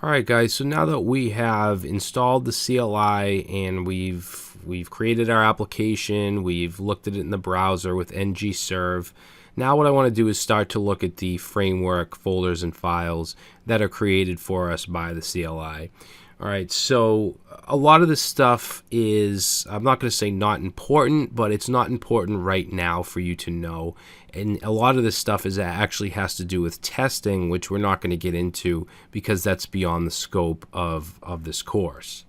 Alright guys, so now that we have installed the CLI and we've created our application, we've looked at it in the browser with ngserve, now what I want to do is start to look at the framework folders and files that are created for us by the CLI. Alright, so a lot of this stuff is, I'm not going to say not important, but it's not important right now for you to know. And a lot of this stuff is actually has to do with testing, which we're not going to get into because that's beyond the scope of this course.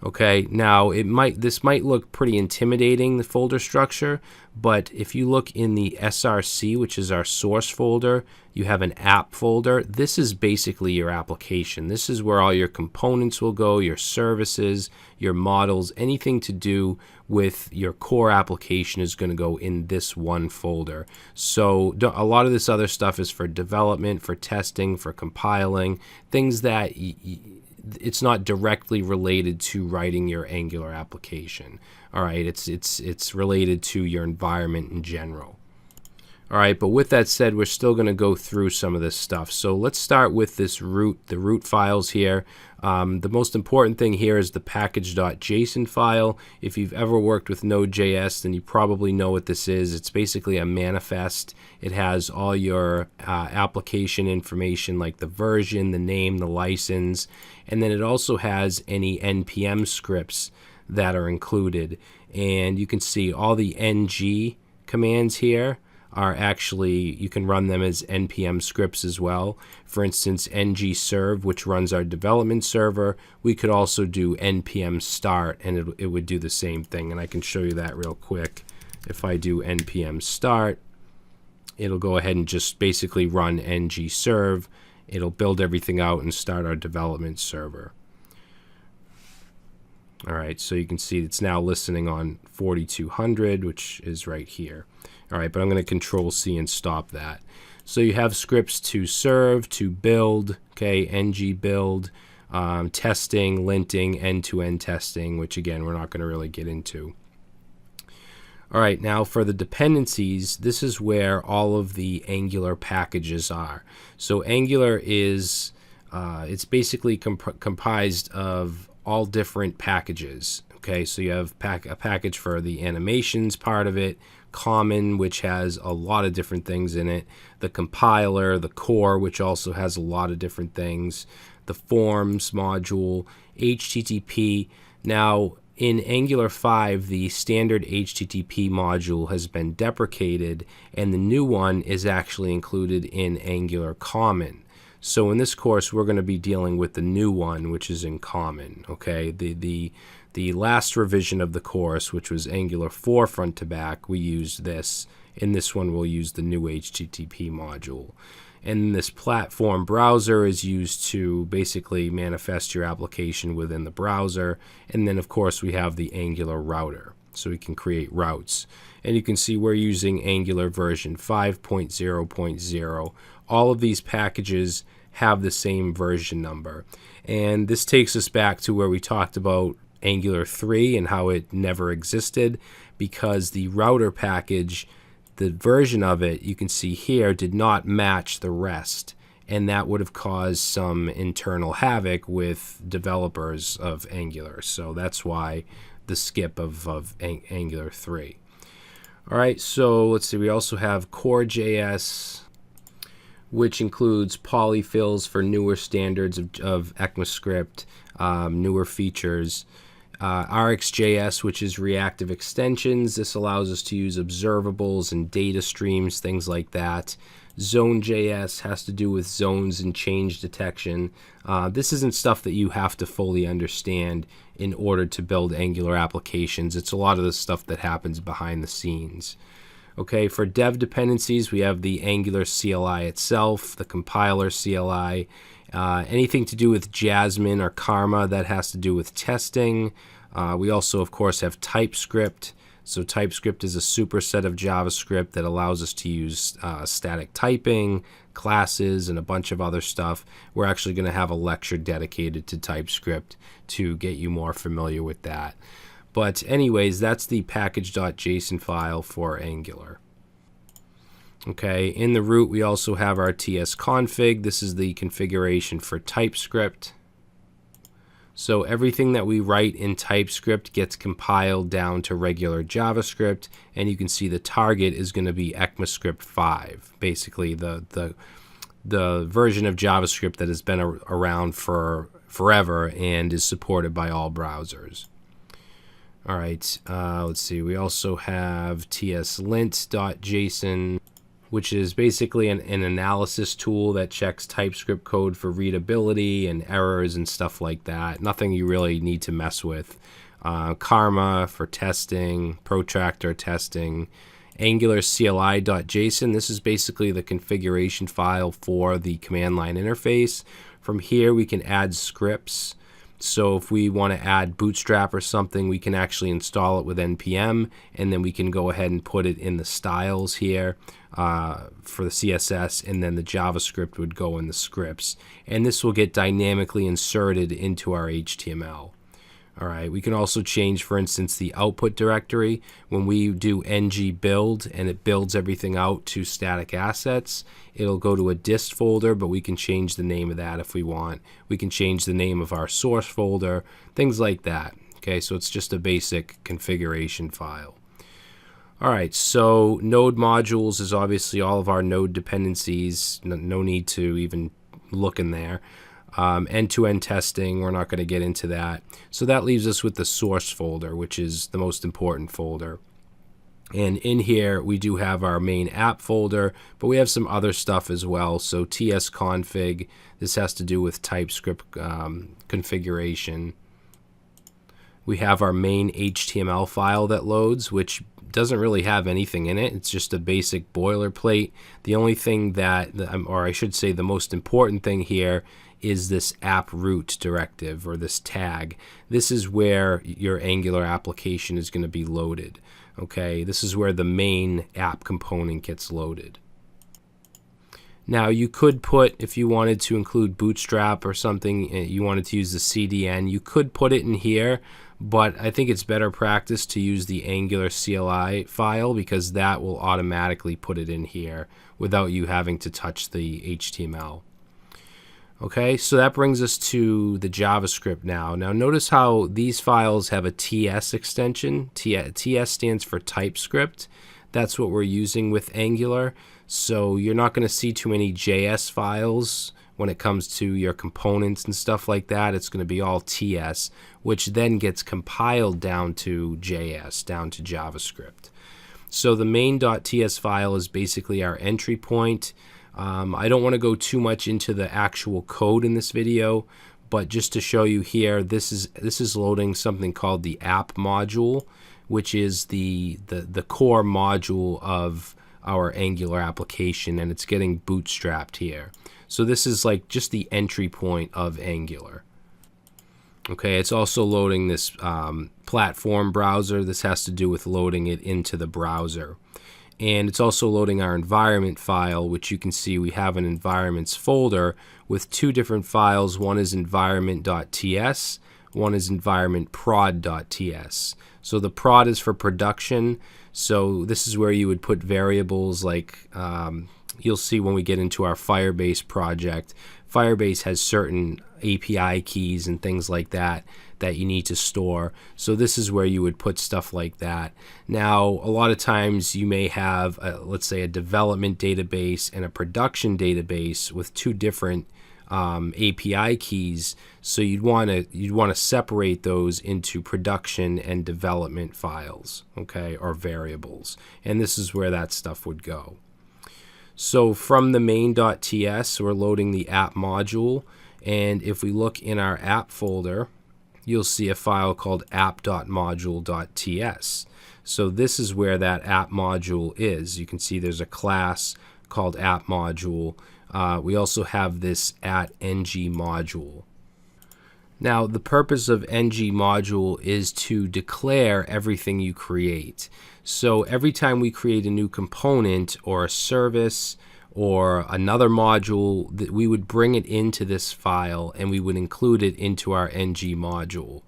Okay, now this might look pretty intimidating, the folder structure, but if you look in the SRC, which is our source folder, you have an app folder. This is basically your application. This is where all your components will go, your services, your models, anything to do with your core application is going to go in this one folder. So a lot of this other stuff is for development, for testing, for compiling, things that it's not directly related to writing your Angular application. All right, it's related to your environment in general. All right, but with that said, we're still going to go through some of this stuff. So let's start with the root files here. The most important thing here is the package.json file. If you've ever worked with Node.js, then you probably know what this is. It's basically a manifest. It has all your application information like the version, the name, the license, and then it also has any npm scripts that are included. And you can see all the ng commands here are actually, you can run them as npm scripts as well. For instance, ngserve, which runs our development server, we could also do npm start and it would do the same thing. And I can show you that real quick. If I do npm start, it'll go ahead and just basically run ngserve. It'll build everything out and start our development server. All right, so you can see it's now listening on 4200, which is right here. All right, but I'm going to Control C and stop that. So you have scripts to serve, to build, okay, ng build, testing, linting, end-to-end testing, which again, we're not going to really get into. All right, now for the dependencies, this is where all of the Angular packages are. So Angular is, it's basically comprised of all different packages. Okay, so you have a package for the animations part of it, common, which has a lot of different things in it, the compiler, the core, which also has a lot of different things, the forms module, HTTP. Now, in Angular 5, the standard HTTP module has been deprecated, and the new one is actually included in Angular Common. So in this course, we're going to be dealing with the new one, which is in Common. Okay, the last revision of the course, which was Angular 4 front to back, we used this. In this one, we'll use the new HTTP module. And this platform browser is used to basically manifest your application within the browser. And then, of course, we have the Angular router, so we can create routes. And you can see we're using Angular version 5.0.0. All of these packages have the same version number. And this takes us back to where we talked about Angular 3 and how it never existed, because the router package, the version of it you can see here, did not match the rest, and that would have caused some internal havoc with developers of Angular. So that's why the skip of Angular 3. All right, so let's see, we also have core.js, which includes polyfills for newer standards of ECMAScript, newer features. RxJS, which is reactive extensions. This allows us to use observables and data streams, things like that. Zone.js has to do with zones and change detection. This isn't stuff that you have to fully understand in order to build Angular applications. It's a lot of the stuff that happens behind the scenes. Okay, for dev dependencies, we have the Angular CLI itself, the compiler CLI, anything to do with Jasmine or Karma that has to do with testing. We also, of course, have TypeScript. So TypeScript is a superset of JavaScript that allows us to use static typing, classes, and a bunch of other stuff. We're actually going to have a lecture dedicated to TypeScript to get you more familiar with that. But anyways, that's the package.json file for Angular. Okay, in the root we also have our tsconfig. This is the configuration for TypeScript. So everything that we write in TypeScript gets compiled down to regular JavaScript, and you can see the target is going to be ECMAScript 5, basically the version of JavaScript that has been around for forever and is supported by all browsers. All right, let's see. We also have tslint.json, which is basically an analysis tool that checks TypeScript code for readability and errors and stuff like that. Nothing you really need to mess with. Karma for testing, protractor testing, Angular CLI.json. This is basically the configuration file for the command line interface. From here we can add scripts. So if we want to add Bootstrap or something, we can actually install it with npm, and then we can go ahead and put it in the styles here for the CSS, and then the JavaScript would go in the scripts. And this will get dynamically inserted into our HTML. All right, we can also change, for instance, the output directory. When we do ng build and it builds everything out to static assets, it'll go to a dist folder, but we can change the name of that if we want. We can change the name of our source folder, things like that. Okay, so it's just a basic configuration file. All right, so node modules is obviously all of our node dependencies. No need to even look in there. End-to-end testing, we're not going to get into that. So that leaves us with the source folder, which is the most important folder. And in here, we do have our main app folder, but we have some other stuff as well. So tsconfig, this has to do with TypeScript configuration. We have our main HTML file that loads, which doesn't really have anything in it. It's just a basic boilerplate. The only thing that, or I should say the most important thing here, is this app root directive, or this tag. This is where your Angular application is going to be loaded. Okay, this is where the main app component gets loaded. Now you could put, if you wanted to include Bootstrap or something, you wanted to use the CDN, you could put it in here, but I think it's better practice to use the Angular CLI file, because that will automatically put it in here without you having to touch the HTML. Okay, so that brings us to the JavaScript now. Now notice how these files have a TS extension. TS stands for TypeScript. That's what we're using with Angular. So you're not going to see too many JS files when it comes to your components and stuff like that. It's going to be all TS, which then gets compiled down to JS, down to JavaScript. So the main.ts file is basically our entry point. I don't want to go too much into the actual code in this video, but just to show you here, this is loading something called the app module, which is the core module of our Angular application, and it's getting bootstrapped here. So this is like just the entry point of Angular. Okay, it's also loading this platform browser. This has to do with loading it into the browser. And it's also loading our environment file, which you can see we have an environments folder with two different files. One is environment.ts, one is environmentprod.ts. So the prod is for production. So this is where you would put variables like you'll see when we get into our Firebase project. Firebase has certain API keys and things like that that you need to store. So this is where you would put stuff like that. Now, a lot of times you may have, let's say, a development database and a production database with two different API keys. So you'd want to separate those into production and development files, okay, or variables. And this is where that stuff would go. So from the main.ts, we're loading the app module. And if we look in our app folder, you'll see a file called app.module.ts. So this is where that app module is. You can see there's a class called app module. We also have this @ng module. Now, the purpose of ng module is to declare everything you create. So every time we create a new component or a service or another module, that we would bring it into this file and we would include it into our ng module.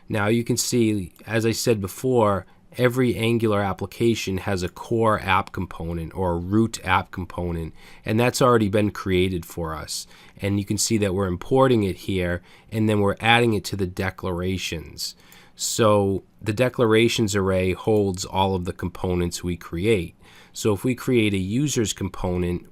Now you can see, as I said before, every Angular application has a core app component or a root app component, and that's already been created for us. And you can see that we're importing it here, and then we're adding it to the declarations. So the declarations array holds all of the components we create. So if we create a users component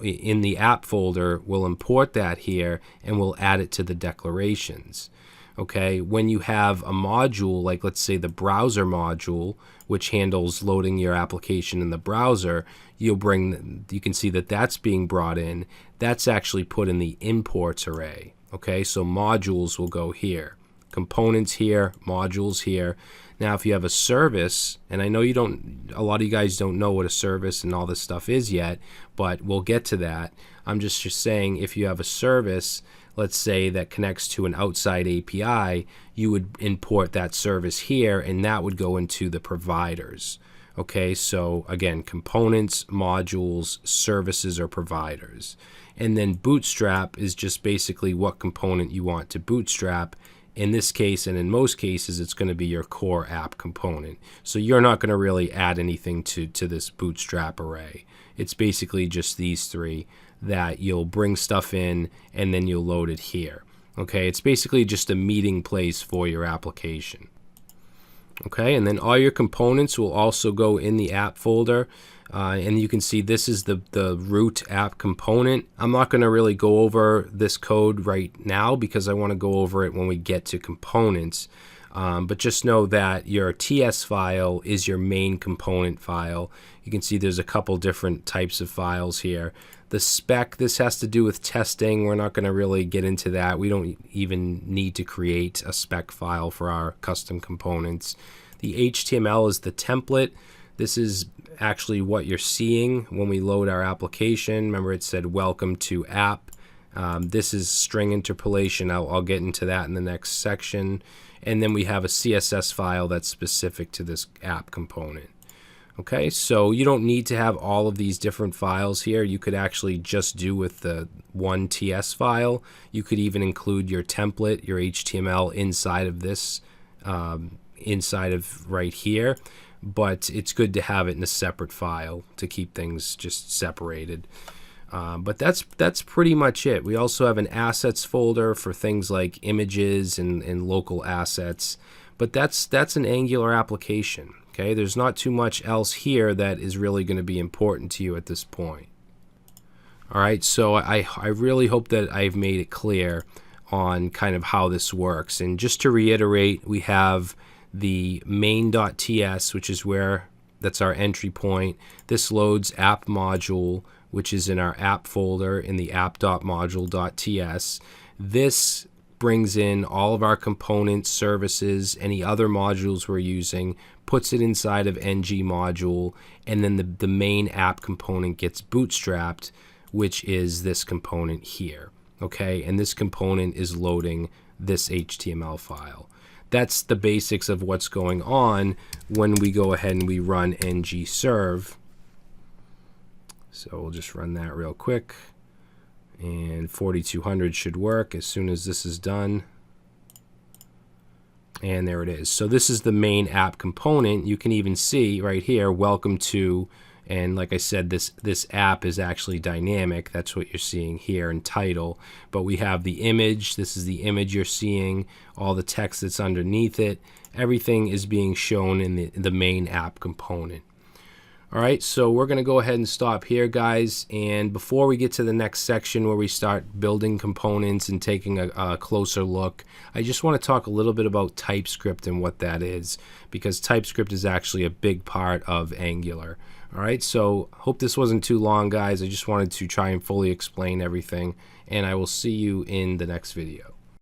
in the app folder, we'll import that here and we'll add it to the declarations. Okay, when you have a module, like let's say the browser module, which handles loading your application in the browser, you can see that that's being brought in. That's actually put in the imports array. Okay, so modules will go here, components here, modules here. Now if you have a service, and I know a lot of you guys don't know what a service and all this stuff is yet, but we'll get to that. I'm just saying, if you have a service, let's say, that connects to an outside API, you would import that service here, and that would go into the providers. Okay, so again, components, modules, services, or providers. And then Bootstrap is just basically what component you want to bootstrap. In this case, and in most cases, it's going to be your core app component. So you're not going to really add anything to this Bootstrap array. It's basically just these three that you'll bring stuff in and then you'll load it here. Okay, it's basically just a meeting place for your application. Okay, and then all your components will also go in the app folder. And you can see this is the root app component. I'm not going to really go over this code right now because I want to go over it when we get to components. But just know that your TS file is your main component file. You can see there's a couple different types of files here. The spec, this has to do with testing. We're not going to really get into that. We don't even need to create a spec file for our custom components. The HTML is the template. This is actually what you're seeing when we load our application. Remember, it said welcome to app. This is string interpolation. I'll get into that in the next section. And then we have a CSS file that's specific to this app component. Okay, so you don't need to have all of these different files here. You could actually just do with the one TS file. You could even include your template, your HTML inside of this, inside of right here. But it's good to have it in a separate file to keep things just separated. But that's pretty much it. We also have an assets folder for things like images and local assets. But that's an Angular application. Okay, there's not too much else here that is really going to be important to you at this point. All right, so I really hope that I've made it clear on kind of how this works. And just to reiterate, we have the main.ts, which is that's our entry point. This loads app module, which is in our app folder in the app.module.ts. This brings in all of our components, services, any other modules we're using, puts it inside of ng module, and then the main app component gets bootstrapped, which is this component here. Okay, and this component is loading this HTML file. That's the basics of what's going on when we go ahead and we run ng serve. So we'll just run that real quick. And 4200 should work as soon as this is done. And there it is. So this is the main app component. You can even see right here, welcome to, and like I said, this app is actually dynamic. That's what you're seeing here in title. But we have the image. This is the image you're seeing, all the text that's underneath it. Everything is being shown in the main app component. All right, so we're going to go ahead and stop here, guys. And before we get to the next section where we start building components and taking a closer look, I just want to talk a little bit about TypeScript and what that is, because TypeScript is actually a big part of Angular. All right, so hope this wasn't too long, guys. I just wanted to try and fully explain everything, and I will see you in the next video.